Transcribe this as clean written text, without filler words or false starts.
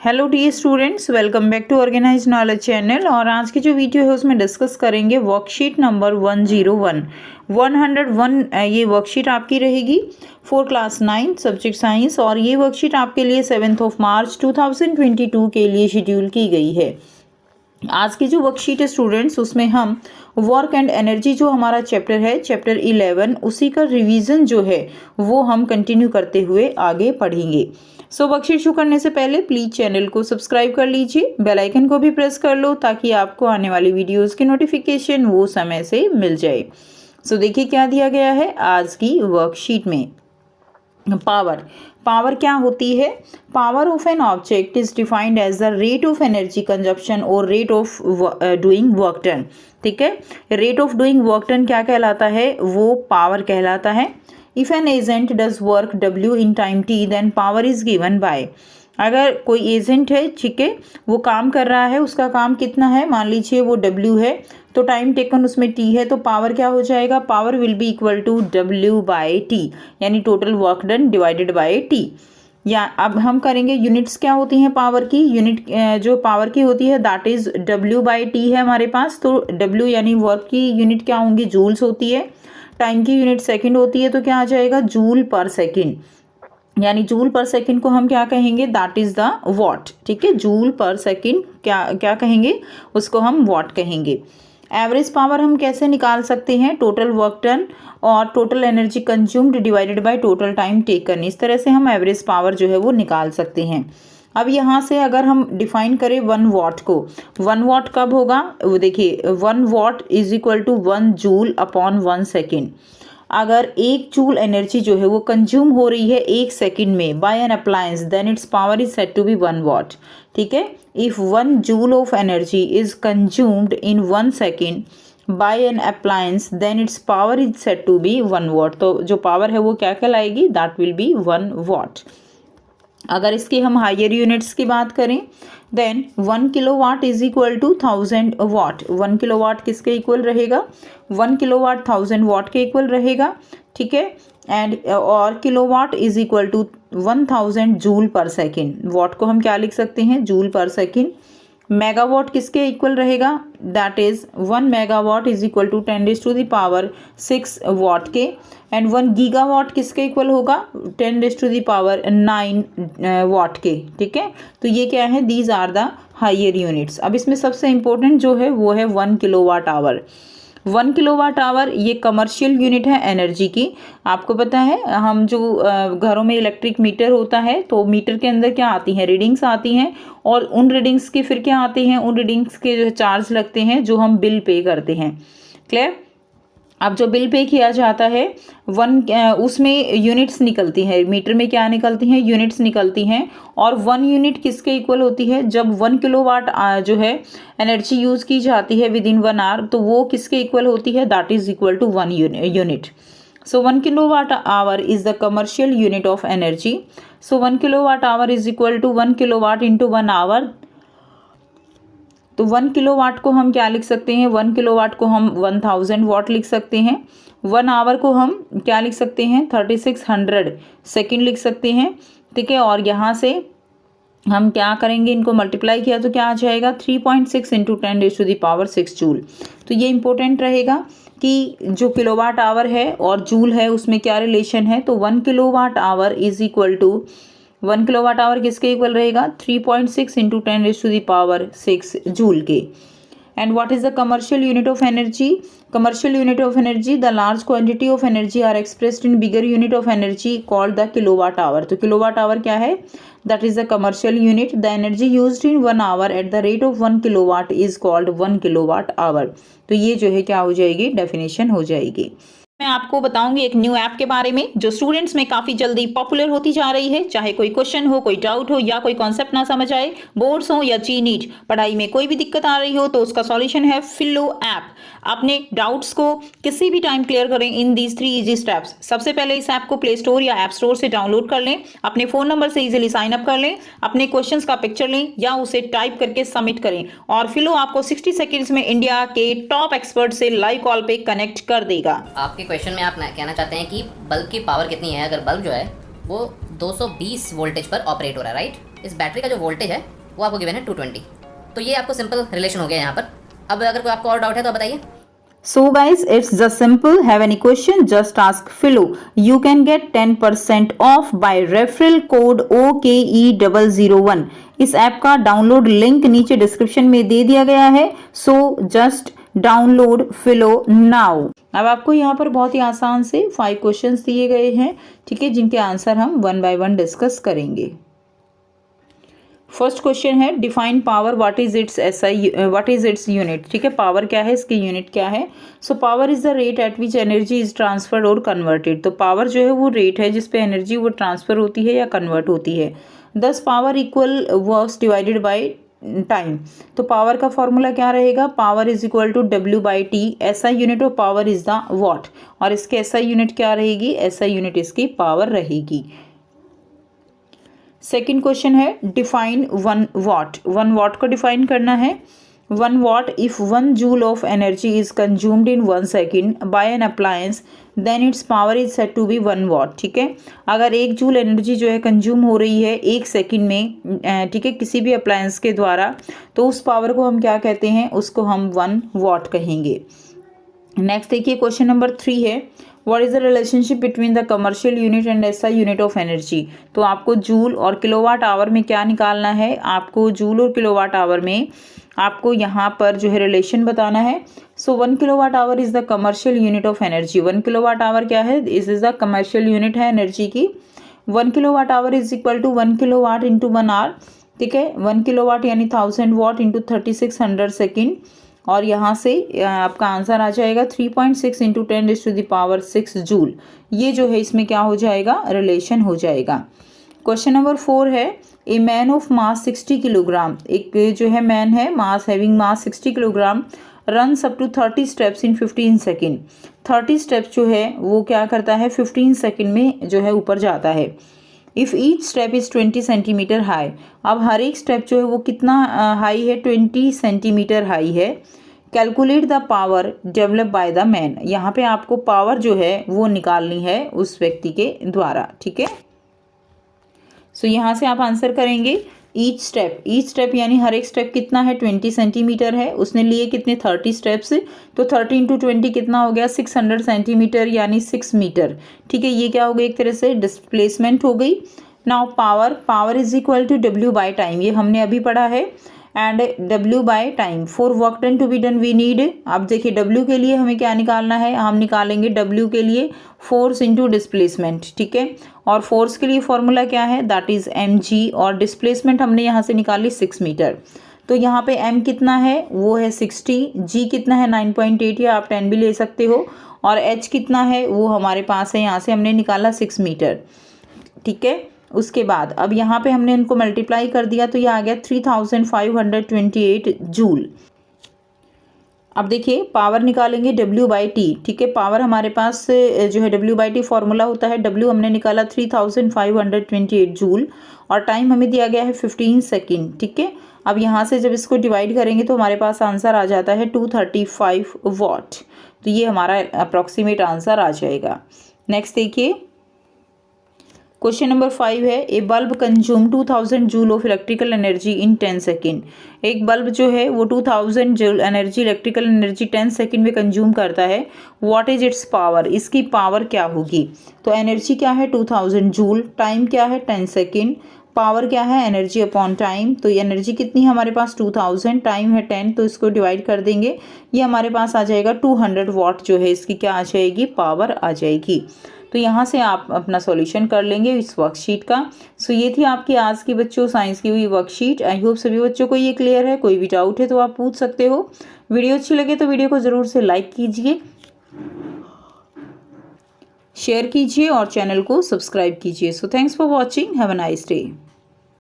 Hello dear students, welcome back to organise knowledge channel. और आज की जो वीडियो है उसमें डिस्कस करेंगे वर्कशीट नंबर 101 101। ये वर्कशीट आपकी रहेगी फॉर क्लास 9 सब्जेक्ट साइंस, और ये वर्कशीट आपके लिए 7 मार्च 2022 के लिए शेड्यूल की गई है। आज की जो वर्कशीट है स्टूडेंट्स, उसमें हम वर्क एंड एनर्जी जो हमारा चैप्टर है, चैप्टर 11, उसी का रिवीजन जो है वो हम कंटिन्यू करते हुए आगे पढ़ेंगे। सो वर्कशीट शुरू करने से पहले प्लीज चैनल को सब्सक्राइब कर लीजिए, बेल आइकन को भी प्रेस कर लो ताकि आपको आने वाली वीडियोस की नोटिफिकेशन वो समय से मिल जाए। सो देखिए क्या दिया गया है आज की वर्कशीट में। पावर क्या होती है? Power of an object is defined as the rate of energy consumption और rate of doing work done. ठीक है, rate of doing work done क्या कहलाता है? वो पावर कहलाता है। If an agent does work W in time T then power is given by. अगर कोई एजेंट है, ठीक है, वो काम कर रहा है, उसका काम कितना है, मान लीजिए वो W है, तो टाइम टेकन उसमें T है, तो पावर क्या हो जाएगा? Power will be equal to W by T, यानी total work done divided by T। या अब हम करेंगे यूनिट्स क्या होती हैं पावर की। यूनिट जो पावर की होती है that is W by T है हमारे पास। तो W यानी वर्क की यूनिट क्या होंगी? जूल्स होती है। टाइम की यूनिट सेकंड होती है, तो क्या आ जाएगा? जूल पर सेकंड, यानी जूल पर सेकंड को हम क्या कहेंगे? That is the what. ठीक है, जूल पर सेकंड क्या कहेंगे? उसको हम वॉट कहेंगे। एवरेज पावर हम कैसे निकाल सकते हैं? टोटल वर्क डन और total energy consumed divided by total time taken. इस तरह से हम एवरेज पावर जो है वो निकाल सकते हैं। अब यहाँ से अगर हम डिफाइन करें 1 वॉट को, 1 वॉट कब होगा? वो देखिए 1 watt is equal to 1 joule upon 1 second. अगर 1 जूल एनर्जी जो है वो कंज्यूम हो रही है 1 सेकेंड में by an appliance, then its power is said to be 1 watt. ठीक है, if 1 joule of energy is consumed in 1 second by an appliance, then its power is said to be 1 watt. तो जो power है वो क्या कहलाएगी? That will be 1 watt. अगर इसकी हम हायर यूनिट्स की बात करें, then 1 kilowatt is equal to 1000 watt. 1 kilowatt किसके इक्वल रहेगा? 1 किलोवाट 1000 वाट के इक्वल रहेगा। ठीक है, एंड और kilowatt is equal to 1000 joule per second. Watt को हम क्या लिख सकते हैं? Joule per second. मेगावाट किसके इक्वल रहेगा? That is 1 megawatt is equal to 10⁻⁶ watt के। एंड 1 गीगावाट किसके इक्वल होगा? 10⁻⁹ वाट के। ठीक है, तो ये क्या है? These are the higher units. अब इसमें सबसे इंपॉर्टेंट जो है वो है 1 किलोवाट आवर। 1 किलोवाट आवर ये कमर्शियल यूनिट है एनर्जी की। आपको पता है हम जो घरों में इलेक्ट्रिक मीटर होता है, तो मीटर के अंदर क्या आती हैं? रीडिंग्स आती हैं, और उन रीडिंग्स की फिर क्या आते हैं? उन रीडिंग्स के जो चार्ज लगते हैं जो हम बिल पे करते हैं। क्लियर? अब जो बिल पे किया जाता है उसमें यूनिट्स निकलती है। मीटर में क्या निकलती हैं? यूनिट्स निकलती हैं। और 1 यूनिट किसके इक्वल होती है? जब 1 किलोवाट जो है एनर्जी यूज़ की जाती है विद इन 1 आवर, तो वो किसके इक्वल होती है? That is equal to 1 unit. So 1 kilowatt hour is the commercial unit of energy. So 1 kilowatt hour is equal to 1 kilowatt into 1 hour. तो 1 किलोवाट को हम क्या लिख सकते हैं? 1 किलोवाट को हम 1000 वाट लिख सकते हैं। 1 आवर को हम क्या लिख सकते हैं? 3600 सेकेंड लिख सकते हैं। ठीक है, और यहाँ से हम क्या करेंगे? इनको मल्टीप्लाई किया तो क्या आ जाएगा? 3.6 इंटू 10⁻⁶ जूल। तो ये इंपॉर्टेंट रहेगा कि जो किलोवाट आवर है और जूल है उसमें क्या रिलेशन है। तो 1 kilowatt hour is equal to 1 kilowatt hour किसके इक्वल रहेगा? 3.6 इंटू 10⁻⁶ जूल के। And what is the commercial unit of energy? Commercial unit of energy, the large quantity of energy are expressed in bigger unit of energy called the kilowatt hour. तो kilowatt hour क्या है? That is the commercial unit. The energy used in 1 hour at the rate of 1 kilowatt is called 1 kilowatt hour. तो ये जो है क्या हो जाएगी? डेफिनेशन हो जाएगी। मैं आपको बताऊंगी एक न्यू ऐप के बारे में जो स्टूडेंट्स में काफी जल्दी पॉपुलर होती जा रही है। चाहे कोई क्वेश्चन हो, कोई डाउट हो, या कोई कॉन्सेप्ट ना समझ आए, बोर्ड्स हो या जी नीट, पढ़ाई में कोई भी दिक्कत आ रही हो, तो उसका सॉल्यूशन है फिलो ऐप। अपने डाउट्स को किसी भी टाइम क्लियर करें इन दीज 3 इजी स्टेप्स। सबसे पहले इस ऐप को प्ले स्टोर या ऐप स्टोर से डाउनलोड कर लें, अपने फोन नंबर से इजीली साइन अप कर लें, अपने क्वेश्चंस का पिक्चर लें या उसे टाइप करके सबमिट करें, और फिलो आपको 60 सेकेंड्स में इंडिया के टॉप एक्सपर्ट से लाइव कॉल पे कनेक्ट कर देगा। आपके क्वेश्चन में आप कहना चाहते हैं कि बल्ब की पावर कितनी है। अगर बल्ब जो है वो 220 वोल्टेज पर ऑपरेट हो रहा है, राइट? इस बैटरी का जो वोल्टेज है वो आपको गिवन है 220। तो ये आपको सिंपल रिलेशन हो गया यहाँ पर। अब अगर कोई आपको और डाउट है तो बताइए। So guys, it's just simple. Have any question? Just ask Philo. You can get 10% off by referral code OKE001. इस ऐप का डाउनलोड लिंक नीचे डिस्क्रिप्शन में दे दिया गया है. So just download Philo now. अब आपको यहाँ पर बहुत ही आसान से 5 क्वेश्चंस दिए गए हैं, ठीक है, जिनके आंसर हम 1 by 1 डिस्कस करेंगे. फर्स्ट क्वेश्चन है define power, what is its unit. ठीक है, पावर क्या है, इसकी यूनिट क्या है. So power is the rate at which energy is transferred और कन्वर्टेड. तो पावर जो है वो रेट है जिस पे एनर्जी वो ट्रांसफर होती है या कन्वर्ट होती है. Thus power equal works divided by time. तो पावर का फॉर्मूला क्या रहेगा, power is equal to W/T. SI unit of power is the watt, और इसके SI यूनिट क्या रहेगी, SI यूनिट इसकी पावर रहेगी. सेकेंड क्वेश्चन है डिफाइन 1 watt. 1 watt को डिफाइन करना है. 1 watt if 1 joule of energy is consumed in 1 second by an appliance then its power is said to be 1 watt. ठीक है, अगर 1 जूल एनर्जी जो है कंज्यूम हो रही है 1 सेकंड में, ठीक है, किसी भी अप्लायंस के द्वारा, तो उस पावर को हम क्या कहते हैं, उसको हम 1 watt कहेंगे. नेक्स्ट देखिए क्वेश्चन नंबर 3 है what is the relationship between the commercial unit and SI unit of energy. तो आपको जूल और किलोवाट आवर में क्या निकालना है, आपको जूल और किलोवाट आवर में आपको यहाँ पर जो है रिलेशन बताना है. So 1 kilowatt hour is the commercial unit of energy. 1 kilowatt hour क्या है, this is the commercial unit है एनर्जी की. 1 kilowatt hour is equal to 1 kilowatt into 1 hour. ठीक है, 1 किलोवाट यानी 1000 वाट इंटू 3600 सेकेंड, और यहाँ से आपका आंसर आ जाएगा 3.6 इंटू 10⁻⁶ जूल. ये जो है इसमें क्या हो जाएगा, रिलेशन हो जाएगा. क्वेश्चन नंबर 4 है a man of mass 60 kilogram. एक जो है मैन है mass having mass 60 kilogram runs up to 30 steps in 15 second. 30 steps जो है वो क्या करता है 15 सेकेंड में जो है ऊपर जाता है. If each step is 20 centimetre high. अब हर एक स्टेप जो है वो कितना हाई है, 20 सेंटीमीटर हाई है. Calculate the power develop by the man. यहाँ पे आपको पावर जो है वो निकालनी है उस व्यक्ति के द्वारा. ठीक है, सो यहाँ से आप आंसर करेंगे ईच स्टेप यानी हर एक स्टेप कितना है 20 सेंटीमीटर है. उसने लिए कितने 30 स्टेप्स, तो 30 इंटू 20 कितना हो गया 600 सेंटीमीटर यानी 6 मीटर. ठीक है, ये क्या हो गई, एक तरह से डिस्प्लेसमेंट हो गई. Now power is equal to W/टाइम, ये हमने अभी पढ़ा है, एंड W/टाइम. For work done to be done we need. अब देखिए W के लिए हमें क्या निकालना है, हम निकालेंगे W के लिए फोर्स इंटू डिस्प्लेसमेंट. ठीक है, और फोर्स के लिए फॉर्मूला क्या है, दैट इज mg, और डिस्प्लेसमेंट हमने यहाँ से निकाली 6 मीटर. तो यहाँ पे m कितना है वो है 60, g कितना है 9.8 या आप 10 भी ले सकते हो, और h कितना है वो हमारे पास है, यहाँ से हमने निकाला 6 मीटर. ठीक है, उसके बाद अब यहाँ पे हमने इनको मल्टीप्लाई कर दिया तो ये आ गया 3528 जूल. अब देखिए पावर निकालेंगे W/T. ठीक है, पावर हमारे पास जो है W/T फॉर्मूला होता है, W हमने निकाला 3528 जूल, और टाइम हमें दिया गया है 15 सेकेंड. ठीक है, अब यहाँ से जब इसको डिवाइड करेंगे तो हमारे पास आंसर आ जाता है 235 वाट. तो ये हमारा अप्रॉक्सीमेट आंसर आ जाएगा. नेक्स्ट देखिए क्वेश्चन नंबर 5 है a bulb consume 2000 joule of electrical energy in 10 second. एक बल्ब जो है वो 2000 joule energy, electrical energy 10 second में कंज्यूम करता है. व्हाट इज इट्स पावर, इसकी पावर क्या होगी. तो एनर्जी क्या है 2000 जूल, टाइम क्या है 10 सेकेंड, पावर क्या है एनर्जी अपॉन टाइम. तो ये एनर्जी कितनी है हमारे पास 2000, टाइम है 10, तो इसको डिवाइड कर देंगे, ये हमारे पास आ जाएगा 200 वाट जो है इसकी क्या आ जाएगी, पावर आ जाएगी. तो यहाँ से आप अपना सॉल्यूशन कर लेंगे इस वर्कशीट का. सो ये थी आपकी आज की बच्चों साइंस की हुई वर्कशीट. आई होप सभी बच्चों को ये क्लियर है. कोई भी डाउट है तो आप पूछ सकते हो. वीडियो अच्छी लगे तो वीडियो को ज़रूर से लाइक कीजिए, शेयर कीजिए और चैनल को सब्सक्राइब कीजिए. So thanks for watching, have a nice day.